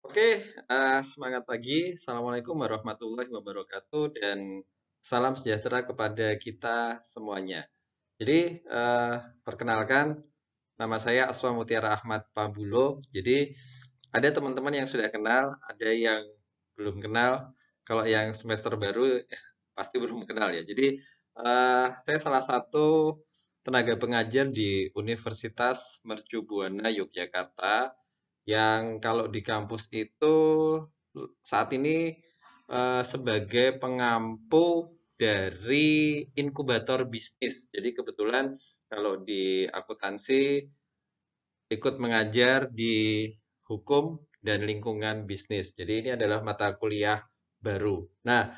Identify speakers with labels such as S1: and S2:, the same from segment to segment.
S1: Oke, semangat pagi. Assalamualaikum warahmatullahi wabarakatuh dan salam sejahtera kepada kita semuanya. Jadi, perkenalkan, nama saya Aswa Mutiara Ahmad Pambulo. Jadi, ada teman-teman yang sudah kenal, ada yang belum kenal. Kalau yang semester baru, pasti belum kenal ya. Jadi, saya salah satu tenaga pengajar di Universitas Mercu Buana Yogyakarta yang kalau di kampus itu saat ini sebagai pengampu dari inkubator bisnis. Jadi kebetulan kalau di akuntansi ikut mengajar di hukum dan lingkungan bisnis. Jadi ini adalah mata kuliah baru. Nah,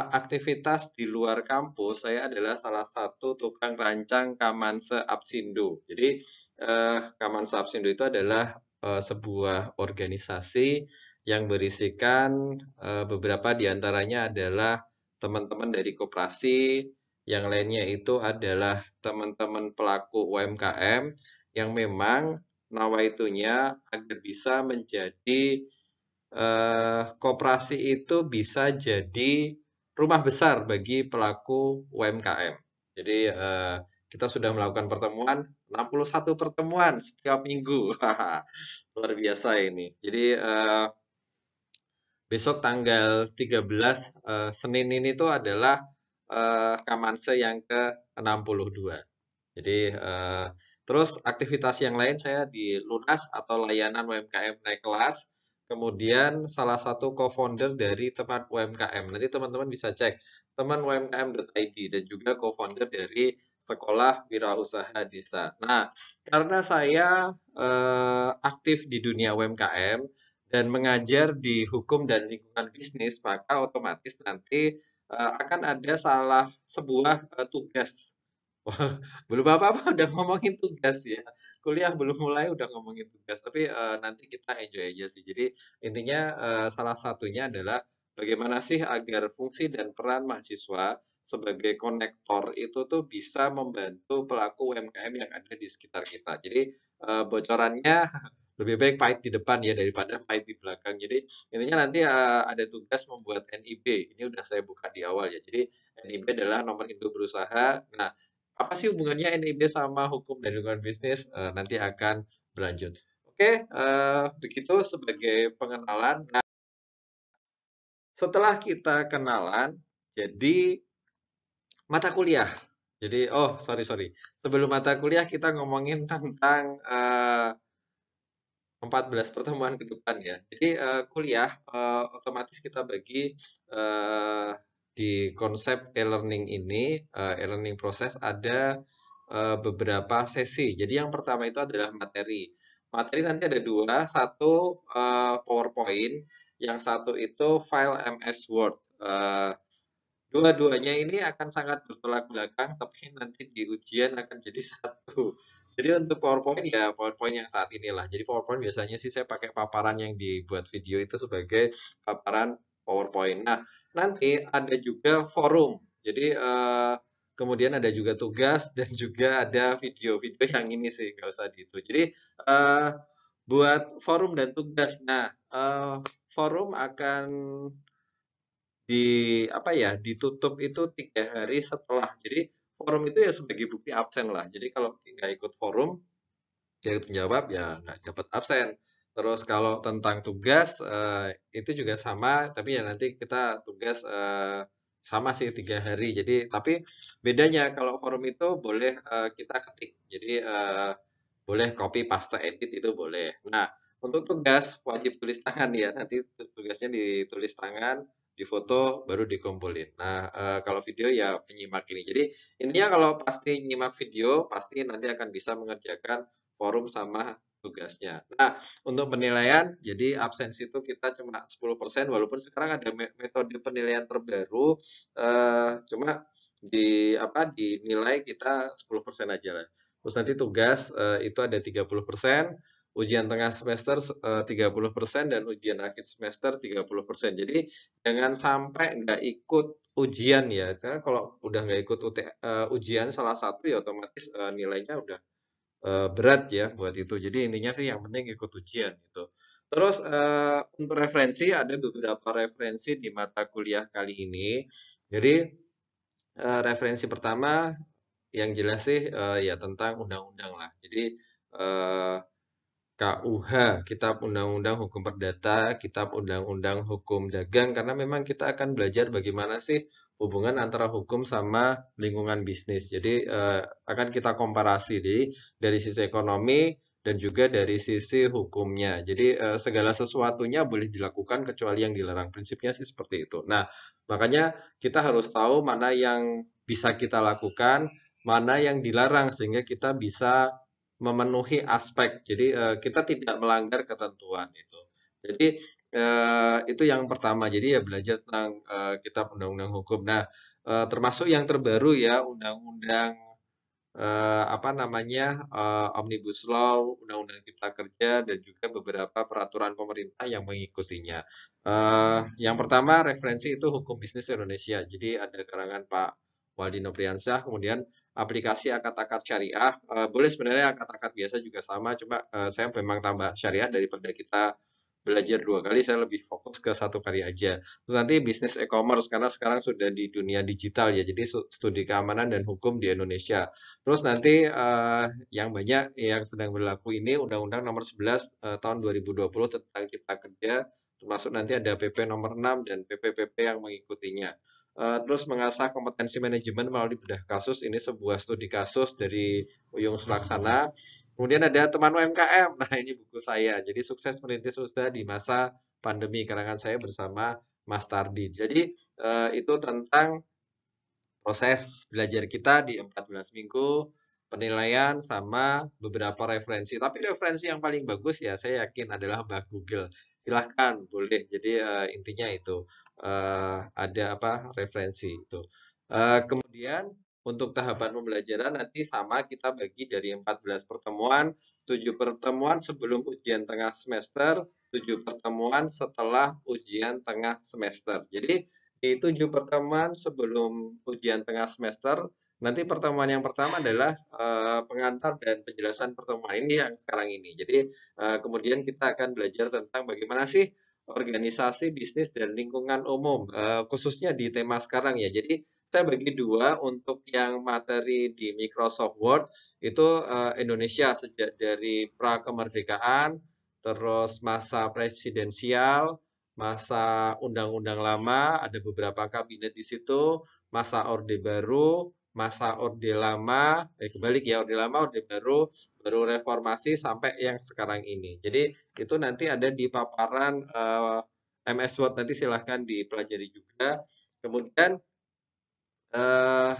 S1: aktivitas di luar kampus saya adalah salah satu tukang rancang Kamanse Apsindo. Jadi Kamanse Apsindo itu adalah sebuah organisasi yang berisikan beberapa diantaranya adalah teman-teman dari koperasi, yang lainnya itu adalah teman-teman pelaku UMKM yang memang nawaitunya agar bisa menjadi koperasi itu bisa jadi rumah besar bagi pelaku UMKM. Jadi kita sudah melakukan pertemuan 61 pertemuan setiap minggu. Luar biasa ini. Jadi besok tanggal 13 Senin ini tuh adalah Kamanse yang ke-62. Jadi terus aktivitas yang lain saya di Lunas atau layanan UMKM naik kelas. Kemudian salah satu co-founder dari teman UMKM. Nanti teman-teman bisa cek teman UMKM.id dan juga co-founder dari Sekolah Wirausaha Desa. Nah, karena saya aktif di dunia UMKM dan mengajar di hukum dan lingkungan bisnis, maka otomatis nanti akan ada salah sebuah tugas. Wah, belum apa-apa udah ngomongin tugas ya. Kuliah belum mulai udah ngomongin tugas, tapi nanti kita enjoy aja sih. Jadi intinya salah satunya adalah bagaimana sih agar fungsi dan peran mahasiswa sebagai konektor itu tuh bisa membantu pelaku UMKM yang ada di sekitar kita. Jadi bocorannya lebih baik pahit di depan ya daripada pahit di belakang. Jadi intinya nanti ada tugas membuat NIB. Ini udah saya buka di awal ya. Jadi NIB adalah nomor induk berusaha. Nah, apa sih hubungannya NIB sama hukum dan lingkungan bisnis? Nanti akan berlanjut. Oke, begitu sebagai pengenalan. Nah, setelah kita kenalan, jadi mata kuliah. Jadi, oh sorry sorry. Sebelum mata kuliah kita ngomongin tentang 14 pertemuan ke depan ya. Jadi kuliah otomatis kita bagi eh, di konsep e-learning ini, e-learning proses ada beberapa sesi. Jadi yang pertama itu adalah materi. Materi nanti ada dua, satu PowerPoint, yang satu itu file MS Word. Dua-duanya ini akan sangat bertolak belakang, tapi nanti di ujian akan jadi satu. Jadi untuk PowerPoint ya PowerPoint yang saat inilah. Jadi PowerPoint biasanya sih saya pakai paparan yang dibuat video itu sebagai paparan PowerPoint. Nah, nanti ada juga forum. Jadi kemudian ada juga tugas dan juga ada video-video yang ini sih nggak usah di itu. Jadi eh, buat forum dan tugas. Nah, forum akan di apa ya ditutup itu 3 hari setelah. Jadi forum itu ya sebagai bukti absen lah. Jadi kalau nggak ikut forum, nggak ikut menjawab ya nggak dapat absen. Terus kalau tentang tugas itu juga sama, tapi ya nanti kita tugas sama sih 3 hari. Jadi tapi bedanya kalau forum itu boleh kita ketik. Jadi boleh copy paste edit itu boleh. Nah untuk tugas wajib tulis tangan ya. Nanti tugasnya ditulis tangan, difoto, baru dikumpulin. Nah, kalau video ya penyimak ini. Jadi intinya kalau pasti nyimak video, pasti nanti akan bisa mengerjakan forum sama tugasnya. Nah, untuk penilaian, jadi absensi itu kita cuma 10%, walaupun sekarang ada metode penilaian terbaru, cuma dinilai kita 10% aja lah. Terus nanti tugas itu ada 30%, ujian tengah semester 30% dan ujian akhir semester 30%. Jadi jangan sampai nggak ikut ujian ya. Karena kalau udah nggak ikut ujian salah satu ya otomatis nilainya udah berat ya buat itu. Jadi intinya sih yang penting ikut ujian gitu. Terus untuk referensi ada beberapa referensi di mata kuliah kali ini. Jadi referensi pertama yang jelas sih ya tentang undang-undang lah. Jadi eh, KUH, Kitab Undang-Undang Hukum Perdata, Kitab Undang-Undang Hukum Dagang, karena memang kita akan belajar bagaimana sih hubungan antara hukum sama lingkungan bisnis. Jadi akan kita komparasi dari sisi ekonomi dan juga dari sisi hukumnya. Jadi segala sesuatunya boleh dilakukan kecuali yang dilarang. Prinsipnya sih seperti itu. Nah, makanya kita harus tahu mana yang bisa kita lakukan, mana yang dilarang sehingga kita bisa memenuhi aspek. Jadi kita tidak melanggar ketentuan itu. Jadi itu yang pertama. Jadi ya belajar tentang kitab undang-undang hukum. Nah, termasuk yang terbaru ya undang-undang apa namanya Omnibus Law, Undang-Undang Cipta Kerja dan juga beberapa peraturan pemerintah yang mengikutinya. Yang pertama referensi itu hukum bisnis Indonesia. Jadi ada karangan Pak Waldi Nopriansyah, kemudian aplikasi akad-akad syariah. Boleh sebenarnya akad-akad biasa juga sama, cuma saya memang tambah syariah daripada kita belajar dua kali, saya lebih fokus ke satu kali aja. Terus nanti bisnis e-commerce, karena sekarang sudah di dunia digital ya, jadi studi keamanan dan hukum di Indonesia. Terus nanti yang banyak yang sedang berlaku ini Undang-Undang Nomor 11 tahun 2020 tentang Cipta Kerja, termasuk nanti ada PP Nomor 6 dan PP-PP yang mengikutinya. Terus mengasah kompetensi manajemen melalui bedah kasus, ini sebuah studi kasus dari Uyung Sulaksana. Kemudian ada teman UMKM, nah ini buku saya, jadi sukses merintis usaha di masa pandemi, karangan saya bersama Mas Tardi. Jadi itu tentang proses belajar kita di 14 minggu, penilaian sama beberapa referensi. Tapi referensi yang paling bagus ya saya yakin adalah Mbak Google. Silahkan, boleh. Jadi intinya itu ada apa referensi itu. Kemudian untuk tahapan pembelajaran nanti sama kita bagi dari 14 pertemuan, 7 pertemuan sebelum ujian tengah semester, 7 pertemuan setelah ujian tengah semester. Jadi di 7 pertemuan sebelum ujian tengah semester, nanti pertemuan yang pertama adalah pengantar dan penjelasan pertemuan ini yang sekarang ini. Jadi kemudian kita akan belajar tentang bagaimana sih organisasi bisnis dan lingkungan umum, khususnya di tema sekarang ya. Jadi saya bagi dua untuk yang materi di Microsoft Word itu Indonesia sejak dari pra kemerdekaan, terus masa presidensial, masa undang-undang lama, ada beberapa kabinet di situ, masa Orde Baru, masa Orde Lama, kebalik ya, Orde Lama, Orde Baru, baru reformasi sampai yang sekarang ini. Jadi itu nanti ada di paparan MS Word, nanti silahkan dipelajari juga. Kemudian eh,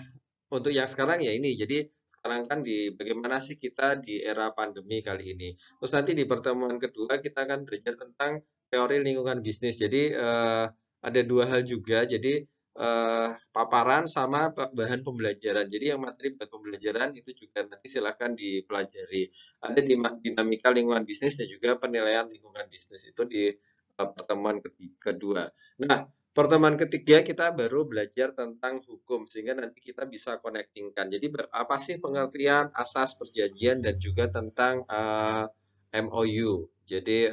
S1: untuk yang sekarang ya ini, jadi sekarang kan di bagaimana sih kita di era pandemi kali ini. Terus nanti di pertemuan kedua kita akan belajar tentang teori lingkungan bisnis. Jadi ada dua hal juga. Jadi paparan sama bahan pembelajaran. Jadi yang materi buat pembelajaran itu juga nanti silakan dipelajari. Ada dinamika lingkungan bisnis dan juga penilaian lingkungan bisnis itu di pertemuan kedua. Nah, pertemuan ketiga kita baru belajar tentang hukum sehingga nanti kita bisa connectingkan. Jadi apa sih pengertian asas perjanjian dan juga tentang MOU. Jadi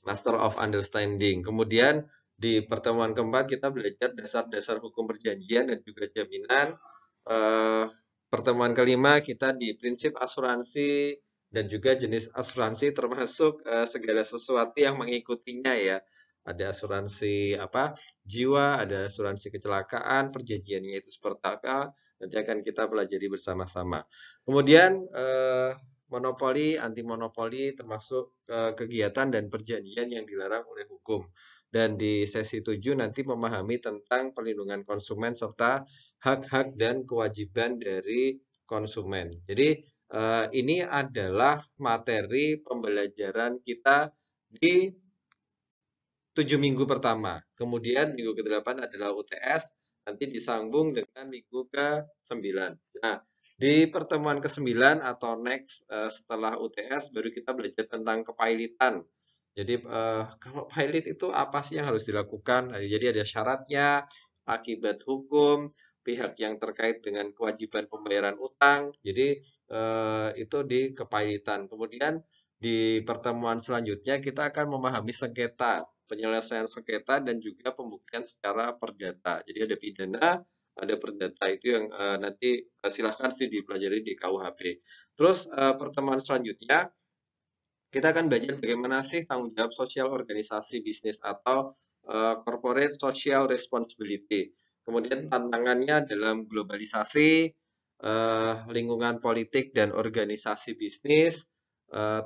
S1: Master of Understanding. Kemudian di pertemuan keempat kita belajar dasar-dasar hukum perjanjian dan juga jaminan. Pertemuan kelima kita di prinsip asuransi dan juga jenis asuransi termasuk segala sesuatu yang mengikutinya ya. Ada asuransi apa jiwa, ada asuransi kecelakaan, perjanjiannya itu seperti apa, nanti akan kita pelajari bersama-sama. Kemudian monopoli, anti monopoli termasuk kegiatan dan perjanjian yang dilarang oleh hukum. Dan di sesi 7 nanti memahami tentang perlindungan konsumen serta hak-hak dan kewajiban dari konsumen. Jadi ini adalah materi pembelajaran kita di 7 minggu pertama. Kemudian minggu ke-8 adalah UTS, nanti disambung dengan minggu ke-9. Nah, di pertemuan ke-9 atau next setelah UTS baru kita belajar tentang kepailitan. Jadi kalau pilot itu apa sih yang harus dilakukan? Nah, jadi ada syaratnya, akibat hukum, pihak yang terkait dengan kewajiban pembayaran utang. Jadi itu di kepailitan. Kemudian di pertemuan selanjutnya kita akan memahami sengketa, penyelesaian sengketa dan juga pembuktian secara perdata. Jadi ada pidana, ada perdata itu yang nanti silahkan sih dipelajari di KUHP. Terus pertemuan selanjutnya kita akan belajar bagaimana sih tanggung jawab sosial organisasi bisnis atau corporate social responsibility. Kemudian tantangannya dalam globalisasi, lingkungan politik dan organisasi bisnis,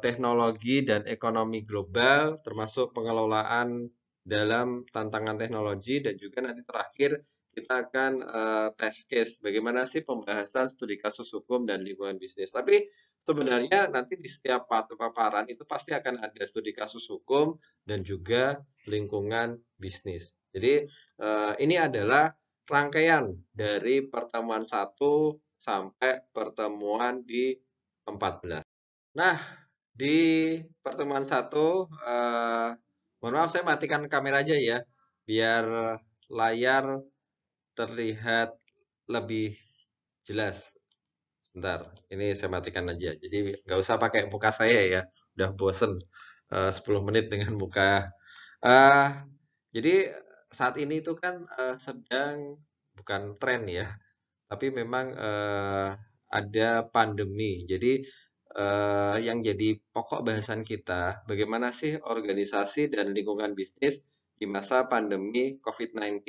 S1: teknologi dan ekonomi global, termasuk pengelolaan dalam tantangan teknologi, dan juga nanti terakhir kita akan test case bagaimana sih pembahasan studi kasus hukum dan lingkungan bisnis. Tapi sebenarnya nanti di setiap paparan itu pasti akan ada studi kasus hukum dan juga lingkungan bisnis. Jadi ini adalah rangkaian dari pertemuan 1 sampai pertemuan di 14. Nah, di pertemuan 1, mohon maaf saya matikan kamera aja ya, biar layar terlihat lebih jelas. Bentar, ini saya matikan aja. Jadi nggak usah pakai muka saya ya. Udah bosen 10 menit dengan muka. Eh, jadi saat ini itu kan sedang bukan tren ya, tapi memang ada pandemi. Jadi yang jadi pokok bahasan kita, bagaimana sih organisasi dan lingkungan bisnis di masa pandemi COVID-19.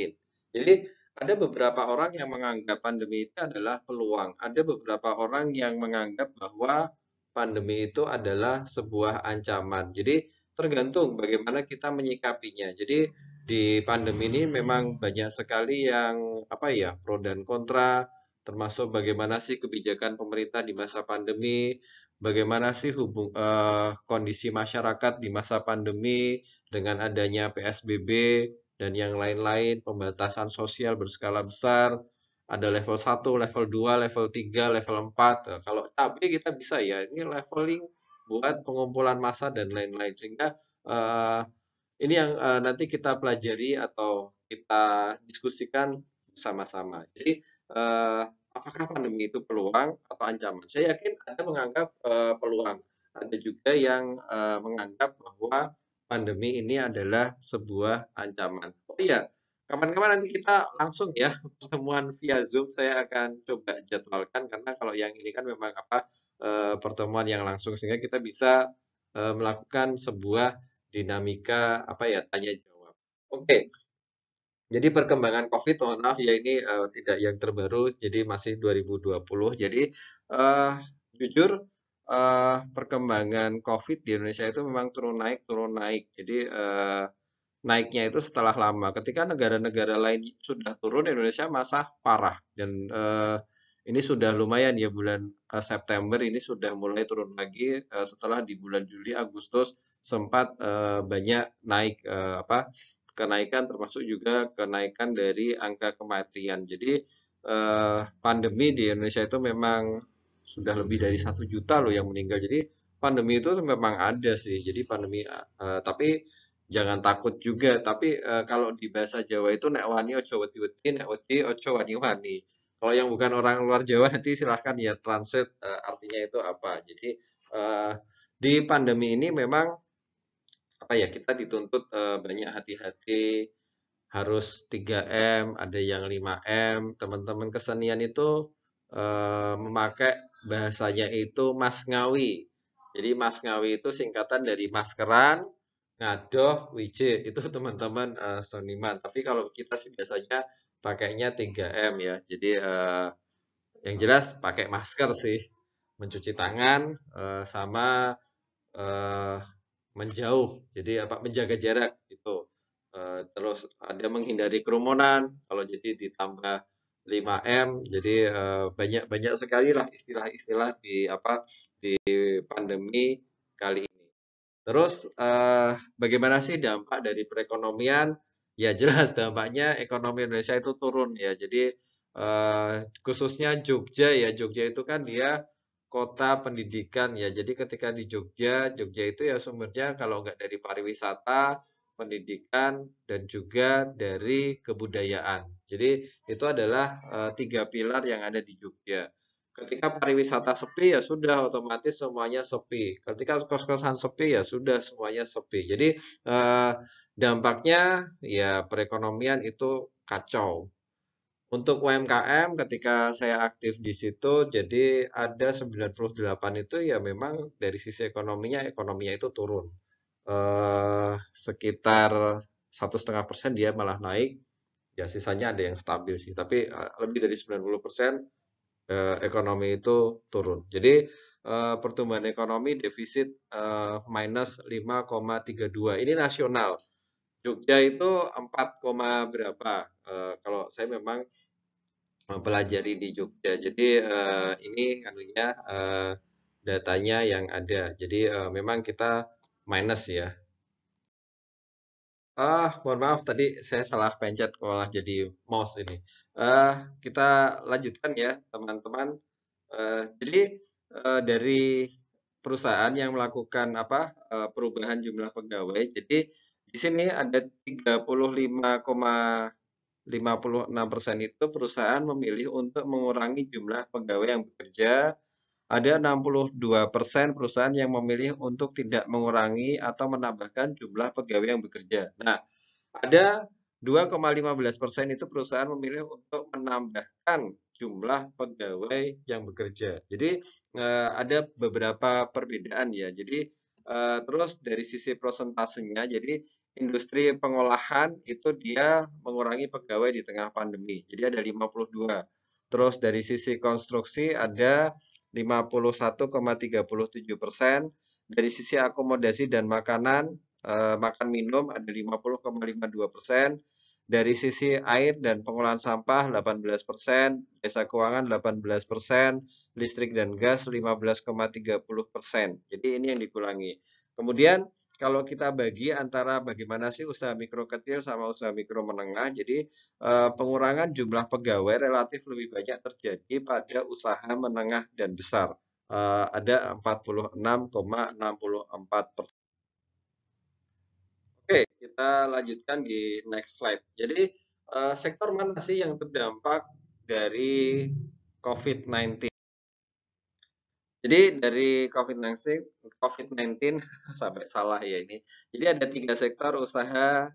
S1: Jadi ada beberapa orang yang menganggap pandemi itu adalah peluang. Ada beberapa orang yang menganggap bahwa pandemi itu adalah sebuah ancaman. Jadi tergantung bagaimana kita menyikapinya. Jadi di pandemi ini memang banyak sekali yang apa ya, pro dan kontra, termasuk bagaimana sih kebijakan pemerintah di masa pandemi, bagaimana sih kondisi masyarakat di masa pandemi dengan adanya PSBB dan yang lain-lain, pembatasan sosial berskala besar, ada level 1, level 2, level 3, level 4. Kalau cabai kita bisa ya, ini leveling buat pengumpulan massa dan lain-lain. Sehingga eh, ini yang nanti kita pelajari atau kita diskusikan bersama-sama. Jadi, apakah pandemi itu peluang atau ancaman? Saya yakin Anda menganggap peluang. Ada juga yang menganggap bahwa pandemi ini adalah sebuah ancaman. Oh iya, kapan-kapan nanti kita langsung ya pertemuan via Zoom. Saya akan coba jadwalkan karena kalau yang ini kan memang apa pertemuan yang langsung sehingga kita bisa melakukan sebuah dinamika apa ya tanya jawab. Oke, jadi perkembangan COVID, mohon maaf ya ini tidak yang terbaru, jadi masih 2020. Jadi eh, jujur perkembangan COVID di Indonesia itu memang turun naik turun naik. Jadi naiknya itu setelah lama. Ketika negara-negara lain sudah turun, Indonesia masih parah dan ini sudah lumayan ya bulan September ini sudah mulai turun lagi setelah di bulan Juli Agustus sempat banyak naik apa kenaikan termasuk juga kenaikan dari angka kematian. Jadi pandemi di Indonesia itu memang sudah lebih dari 1 juta loh yang meninggal. Jadi pandemi itu memang ada sih. Jadi pandemi tapi jangan takut juga. Tapi kalau di bahasa Jawa itu nek wani ojo wedi-wedi, nek wedi ojo wani-wani. Kalau yang bukan orang luar Jawa nanti silahkan ya translate artinya itu apa. Jadi eh, di pandemi ini memang apa ya kita dituntut banyak hati-hati, harus 3M, ada yang 5M. Teman-teman kesenian itu memakai bahasanya itu Mas Ngawi. Jadi Mas Ngawi itu singkatan dari maskeran, ngadoh, wije. Itu teman-teman seniman. Tapi kalau kita sih biasanya pakainya 3M ya. Jadi yang jelas pakai masker sih, mencuci tangan sama eh, menjauh. Jadi apa menjaga jarak gitu. Terus ada menghindari kerumunan. Kalau jadi ditambah 5M. Jadi banyak banyak sekali lah istilah-istilah di apa di pandemi kali ini. Terus bagaimana sih dampak dari perekonomian? Ya jelas dampaknya ekonomi Indonesia itu turun ya. Jadi khususnya Jogja ya. Jogja itu kan dia kota pendidikan ya. Jadi ketika di Jogja, Jogja itu ya sumbernya kalau nggak dari pariwisata, pendidikan, dan juga dari kebudayaan. Jadi itu adalah 3 pilar yang ada di Jogja. Ketika pariwisata sepi ya sudah otomatis semuanya sepi. Ketika kos-kosan sepi ya sudah semuanya sepi. Jadi dampaknya ya perekonomian itu kacau. Untuk UMKM ketika saya aktif di situ jadi ada 98 itu ya memang dari sisi ekonominya itu turun. Sekitar 1,5% dia malah naik. Ya sisanya ada yang stabil sih. Tapi lebih dari 90% ekonomi itu turun. Jadi pertumbuhan ekonomi defisit minus 5,32. Ini nasional. Jogja itu 4, berapa? Kalau saya memang mempelajari di Jogja. Jadi ini anunya datanya yang ada. Jadi memang kita minus ya. Mohon maaf tadi saya salah pencet malah jadi mouse ini. Eh, kita lanjutkan ya, teman-teman. Jadi dari perusahaan yang melakukan apa perubahan jumlah pegawai. Jadi di sini ada 35,56% itu perusahaan memilih untuk mengurangi jumlah pegawai yang bekerja. Ada 62% perusahaan yang memilih untuk tidak mengurangi atau menambahkan jumlah pegawai yang bekerja. Nah, ada 2,15% itu perusahaan memilih untuk menambahkan jumlah pegawai yang bekerja. Jadi ada beberapa perbedaan ya. Jadi terus dari sisi prosentasenya, jadi industri pengolahan itu dia mengurangi pegawai di tengah pandemi. Jadi ada 52. Terus dari sisi konstruksi ada 51,37%. Dari sisi akomodasi dan makanan makan minum ada 50,52%, dari sisi air dan pengolahan sampah 18%, jasa keuangan 18%, listrik dan gas 15,30%. Jadi ini yang dikurangi. Kemudian kalau kita bagi antara bagaimana sih usaha mikro kecil sama usaha mikro menengah, jadi pengurangan jumlah pegawai relatif lebih banyak terjadi pada usaha menengah dan besar. Ada 46,64%. Oke, kita lanjutkan di next slide. Jadi, sektor mana sih yang terdampak dari COVID-19? Jadi dari COVID-19 sampai salah ya ini. Jadi ada 3 sektor usaha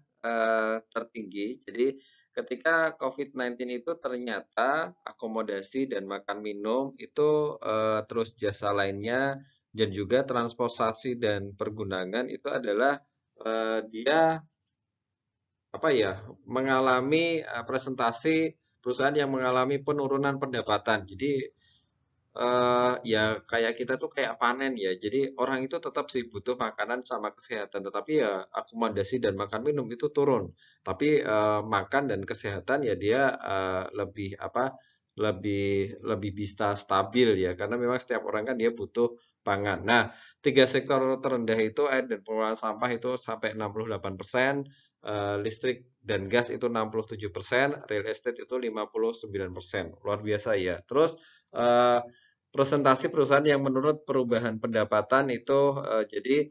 S1: tertinggi. Jadi ketika COVID-19 itu ternyata akomodasi dan makan minum itu terus jasa lainnya dan juga transportasi dan pergunangan itu adalah dia apa ya mengalami presentasi perusahaan yang mengalami penurunan pendapatan. Jadi ya kayak kita tuh kayak panen ya. Jadi orang itu tetap sih butuh makanan sama kesehatan, tetapi ya akomodasi dan makan minum itu turun. Tapi makan dan kesehatan ya dia lebih apa? Lebih bisa stabil ya, karena memang setiap orang kan dia butuh pangan. Nah, 3 sektor terendah itu air dan pengelolaan sampah itu sampai 68%, listrik dan gas itu 67%, real estate itu 59%. Luar biasa ya. Terus eh, presentasi perusahaan yang menurut perubahan pendapatan itu jadi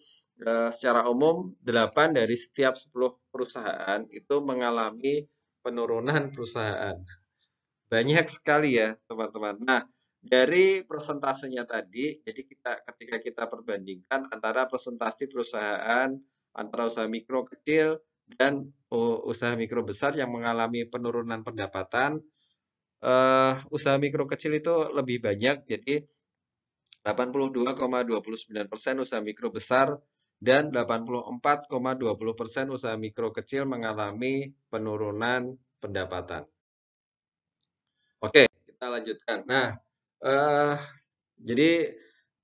S1: secara umum 8 dari setiap 10 perusahaan itu mengalami penurunan perusahaan. Banyak sekali ya, teman-teman. Nah, dari persentasenya tadi, jadi ketika kita perbandingkan antara presentasi perusahaan antara usaha mikro kecil dan usaha mikro besar yang mengalami penurunan pendapatan, usaha mikro kecil itu lebih banyak, jadi 82,29% usaha mikro besar dan 84,20% usaha mikro kecil mengalami penurunan pendapatan. Oke, kita lanjutkan. Nah, eh, jadi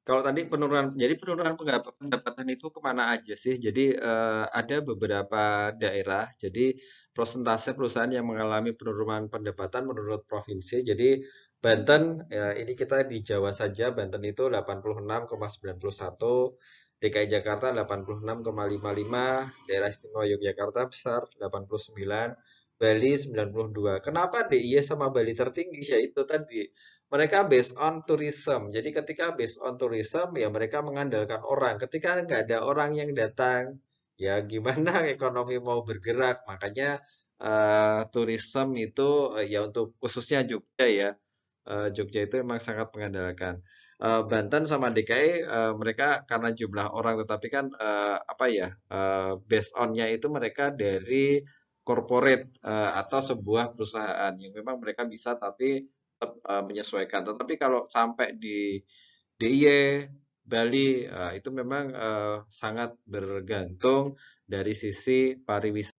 S1: kalau tadi penurunan pendapatan itu kemana aja sih? Jadi ada beberapa daerah. Jadi prosentase perusahaan yang mengalami penurunan pendapatan menurut provinsi. Jadi Banten, ya, ini kita di Jawa saja. Banten itu 86,91, DKI Jakarta 86,55, Daerah Istimewa Yogyakarta besar 89, Bali 92. Kenapa DIY sama Bali tertinggi? Ya itu tadi. Mereka based on tourism. Jadi ketika based on tourism, ya mereka mengandalkan orang. Ketika nggak ada orang yang datang, ya gimana ekonomi mau bergerak? Makanya tourism itu ya untuk khususnya Jogja ya. Jogja itu memang sangat mengandalkan. Banten sama DKI mereka karena jumlah orang, tetapi kan apa ya, based on-nya itu mereka dari corporate atau sebuah perusahaan yang memang mereka bisa tapi tetap menyesuaikan. Tetapi kalau sampai di DIY, Bali, itu memang sangat bergantung dari sisi pariwisata.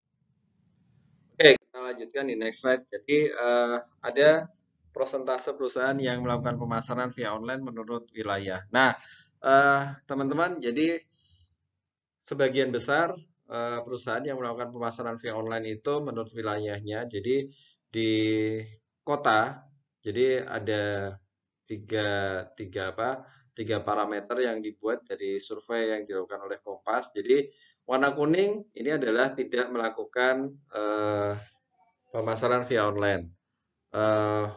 S1: Oke, kita lanjutkan di next slide. Jadi ada prosentase perusahaan yang melakukan pemasaran via online menurut wilayah. Nah, teman-teman, jadi sebagian besar perusahaan yang melakukan pemasaran via online itu menurut wilayahnya. Jadi di kota, jadi ada tiga, tiga parameter yang dibuat dari survei yang dilakukan oleh Kompas. Jadi warna kuning ini adalah tidak melakukan pemasaran via online.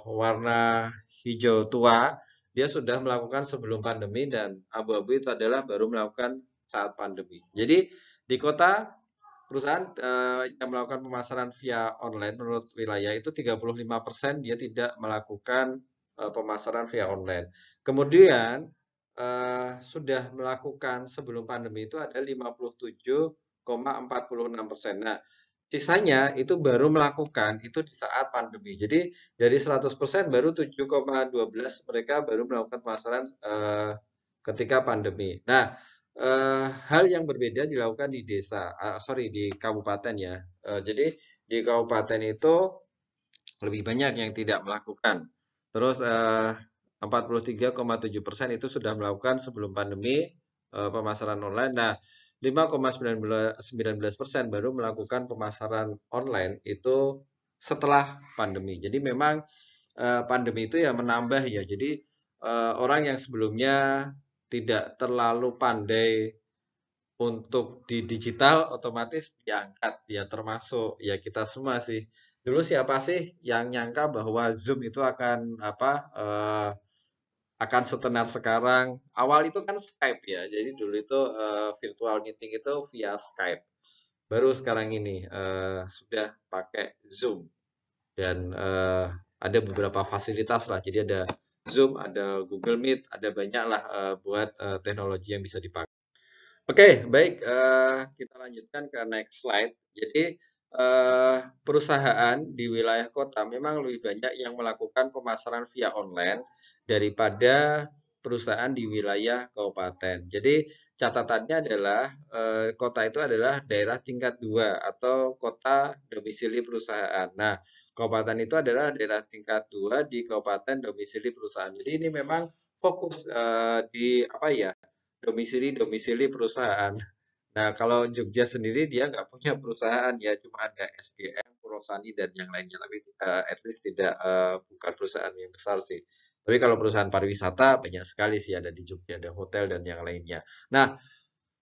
S1: Warna hijau tua dia sudah melakukan sebelum pandemi, dan abu-abu itu adalah baru melakukan saat pandemi. Jadi di kota perusahaan yang melakukan pemasaran via online menurut wilayah itu 35% dia tidak melakukan pemasaran via online. Kemudian sudah melakukan sebelum pandemi itu ada 57,46%. Nah, sisanya itu baru melakukan itu di saat pandemi. Jadi dari 100% baru 7,12 mereka baru melakukan pemasaran ketika pandemi. Nah, hal yang berbeda dilakukan di desa, sorry di kabupaten ya. Jadi di kabupaten itu lebih banyak yang tidak melakukan. Terus 43,7% itu sudah melakukan sebelum pandemi pemasaran online. Nah, 5,19% baru melakukan pemasaran online itu setelah pandemi. Jadi memang pandemi itu ya menambah ya. Jadi orang yang sebelumnya tidak terlalu pandai untuk di digital otomatis diangkat ya, termasuk ya kita semua sih. Dulu siapa sih yang nyangka bahwa Zoom itu akan apa akan setenar sekarang. Awal itu kan Skype ya. Jadi dulu itu virtual meeting itu via Skype. Baru sekarang ini sudah pakai Zoom, dan ada beberapa fasilitas lah. Jadi ada Zoom, ada Google Meet, ada banyak lah buat teknologi yang bisa dipakai. Oke, baik. Kita lanjutkan ke next slide. Jadi, perusahaan di wilayah kota memang lebih banyak yang melakukan pemasaran via online daripada perusahaan di wilayah kabupaten. Jadi, catatannya adalah kota itu adalah daerah tingkat 2 atau kota domisili perusahaan. Nah, kabupaten itu adalah daerah tingkat 2 di kabupaten domisili perusahaan. Jadi, ini memang fokus di apa ya? Domisili perusahaan. Nah, kalau Jogja sendiri dia nggak punya perusahaan ya, cuma ada SGM, Purwosani dan yang lainnya. Tapi at least tidak bukan perusahaan yang besar sih. Tapi kalau perusahaan pariwisata banyak sekali sih ada di Jogja, ada hotel dan yang lainnya. Nah,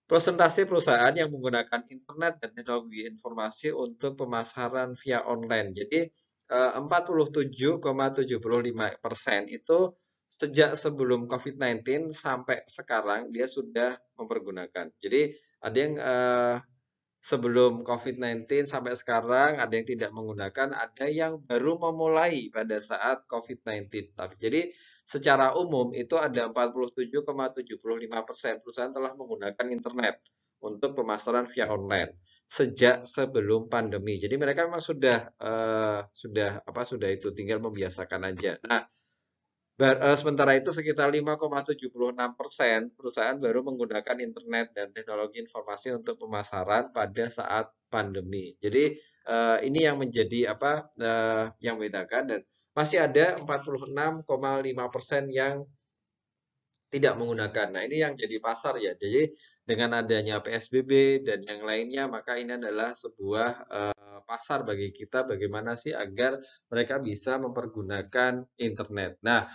S1: presentasi perusahaan yang menggunakan internet dan teknologi informasi untuk pemasaran via online. Jadi 47,75% itu sejak sebelum COVID-19 sampai sekarang dia sudah mempergunakan. Jadi ada yang sebelum COVID-19 sampai sekarang, ada yang tidak menggunakan, ada yang baru memulai pada saat COVID-19. Tapi jadi secara umum itu ada 47,75% perusahaan telah menggunakan internet untuk pemasaran via online sejak sebelum pandemi. Jadi mereka memang sudah itu tinggal membiasakan aja. Nah, sementara itu sekitar 5,76% perusahaan baru menggunakan internet dan teknologi informasi untuk pemasaran pada saat pandemi. Jadi ini yang menjadi yang membedakan, dan masih ada 46,5% yang tidak menggunakan. Nah, ini yang jadi pasar ya. Jadi dengan adanya PSBB dan yang lainnya, maka ini adalah sebuah pasar bagi kita bagaimana sih agar mereka bisa mempergunakan internet. Nah,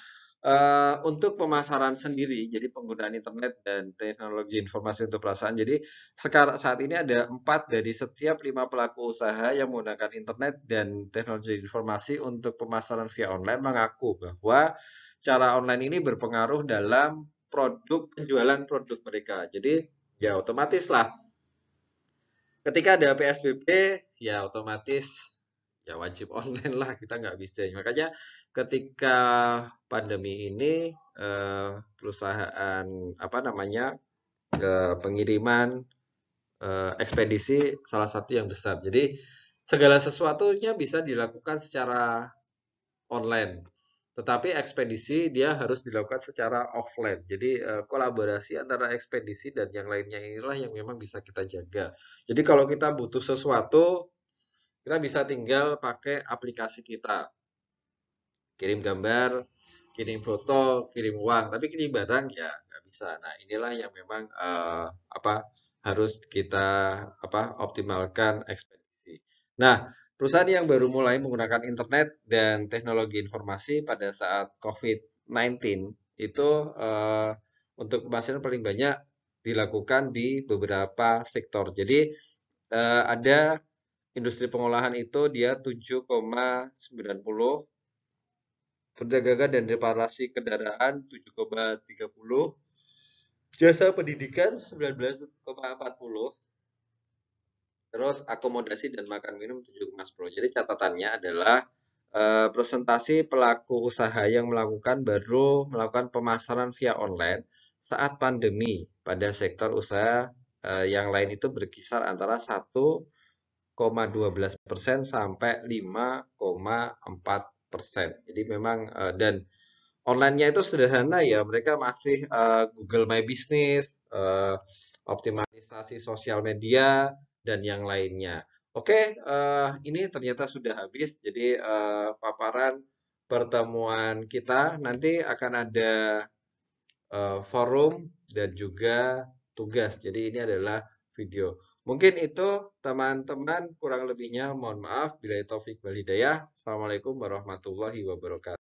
S1: untuk pemasaran sendiri, jadi penggunaan internet dan teknologi informasi untuk perasaan. Jadi sekarang saat ini ada 4 dari setiap 5 pelaku usaha yang menggunakan internet dan teknologi informasi untuk pemasaran via online mengaku bahwa cara online ini berpengaruh dalam penjualan produk mereka. Jadi ya otomatis lah ketika ada PSBB ya otomatis ya wajib online lah, kita nggak bisa. Makanya ketika pandemi ini perusahaan apa namanya pengiriman ekspedisi salah satu yang besar. Jadi segala sesuatunya bisa dilakukan secara online. Tetapi ekspedisi dia harus dilakukan secara offline. Jadi kolaborasi antara ekspedisi dan yang lainnya inilah yang memang bisa kita jaga. Jadi kalau kita butuh sesuatu, kita bisa tinggal pakai aplikasi kita. Kirim gambar, kirim foto, kirim uang, tapi kirim barang ya nggak bisa. Nah, inilah yang memang apa harus kita optimalkan ekspedisi. Nah, perusahaan yang baru mulai menggunakan internet dan teknologi informasi pada saat COVID-19 itu untuk pemasaran paling banyak dilakukan di beberapa sektor. Jadi ada industri pengolahan itu dia 7,90, perdagangan dan reparasi kendaraan 7,30, jasa pendidikan 19,40, terus akomodasi dan makan minum 7,10. Jadi catatannya adalah presentasi pelaku usaha yang baru melakukan pemasaran via online saat pandemi pada sektor usaha yang lain itu berkisar antara 1,12% sampai 5,4%. Jadi memang dan online-nya itu sederhana ya, mereka masih Google My Business, optimalisasi sosial media, dan yang lainnya. Oke, ini ternyata sudah habis. Jadi paparan pertemuan kita nanti akan ada forum dan juga tugas. Jadi ini adalah video. Mungkin itu teman-teman, kurang lebihnya mohon maaf. Bila taufik wal hidayah. Assalamualaikum warahmatullahi wabarakatuh.